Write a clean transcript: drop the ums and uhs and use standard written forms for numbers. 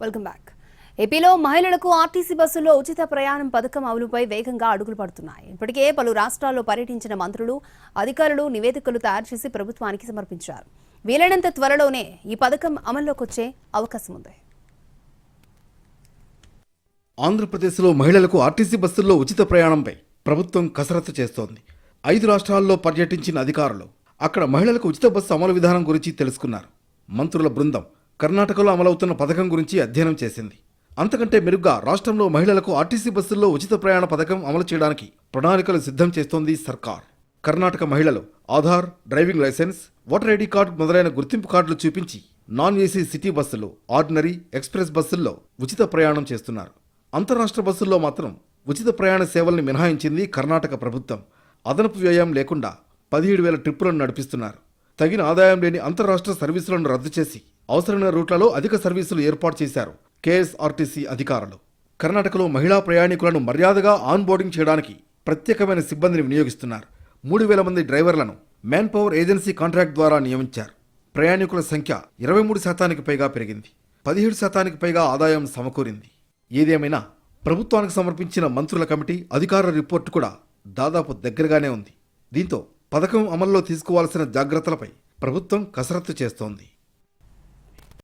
Welcome back. ఏపీలో మహిళలకు RTC బస్సుల్లో ఉచిత ప్రయాణం పథకం అమలుపై వేగంగా అడుగులు పడుతున్నాయి. ఇప్పటికే పలు రాష్ట్రాల్లో పర్యటించిన మంత్రులు, అధికారులు నివేదికలు తయారు చేసి ప్రభుత్వానికి సమర్పించారు. వీలైనంత త్వరలోనే ఈ పథకం అమల్లోకి వచ్చే అవకాశం ఉంది. ఆంధ్రప్రదేశ్లో మహిళలకు ఆర్టీసీ బస్సుల్లో ఉచిత ప్రయాణంపై ప్రభుత్వం కసరత్తు చేస్తోంది. 5 రాష్ట్రాల్లో పర్యటించిన అధికారులు అక్కడ మహిళలకు ఉచిత బస్సు అమలు విధానం గురించి తెలుసుకున్నారు. మంత్రుల బృందం కర్ణాటకలో అమలవుతున్న పథకం గురించి అధ్యయనం చేసింది. అంతకంటే మెరుగ్గా రాష్ట్రంలో మహిళలకు ఆర్టీసీ బస్సుల్లో ఉచిత ప్రయాణ పథకం అమలు చేయడానికి ప్రణాళికలు సిద్ధం చేస్తోంది సర్కార్. కర్ణాటక మహిళలు Aadhaar, driving licence, voter ID card మొదలైన గుర్తింపు కార్డులు చూపించి నాన్ ఏసీ సిటీ బస్సులు, ఆర్డినరీ, ఎక్స్ప్రెస్ బస్సుల్లో ఉచిత ప్రయాణం చేస్తున్నారు. అంతరాష్ట్ర బస్సుల్లో మాత్రం ఉచిత ప్రయాణ సేవల్ని మినహాయించింది కర్ణాటక ప్రభుత్వం. అదనపు వ్యయం లేకుండా 17,000 ట్రిప్పులను నడిపిస్తున్నారు. తగిన ఆదాయం లేని అంతరాష్ట్ర సర్వీసులను రద్దు చేసి అవసరమైన రూట్లలో అధిక సర్వీసులు ఏర్పాటు చేశారు కేఎస్ఆర్టీసీ అధికారులు. కర్ణాటకలో మహిళా ప్రయాణికులను మర్యాదగా ఆన్ బోర్డింగ్ చేయడానికి ప్రత్యేకమైన సిబ్బందిని వినియోగిస్తున్నారు. 3,000 మంది డ్రైవర్లను మ్యాన్ పవర్ ఏజెన్సీ కాంట్రాక్ట్ ద్వారా నియమించారు. ప్రయాణికుల సంఖ్య 23% పైగా పెరిగింది. 17% పైగా ఆదాయం సమకూరింది. ఏదేమైనా ప్రభుత్వానికి సమర్పించిన మంత్రుల కమిటీ అధికారుల రిపోర్టు కూడా దాదాపు దగ్గరగానే ఉంది. దీంతో పథకం అమల్లో తీసుకోవాల్సిన జాగ్రత్తలపై ప్రభుత్వం కసరత్తు చేస్తోంది.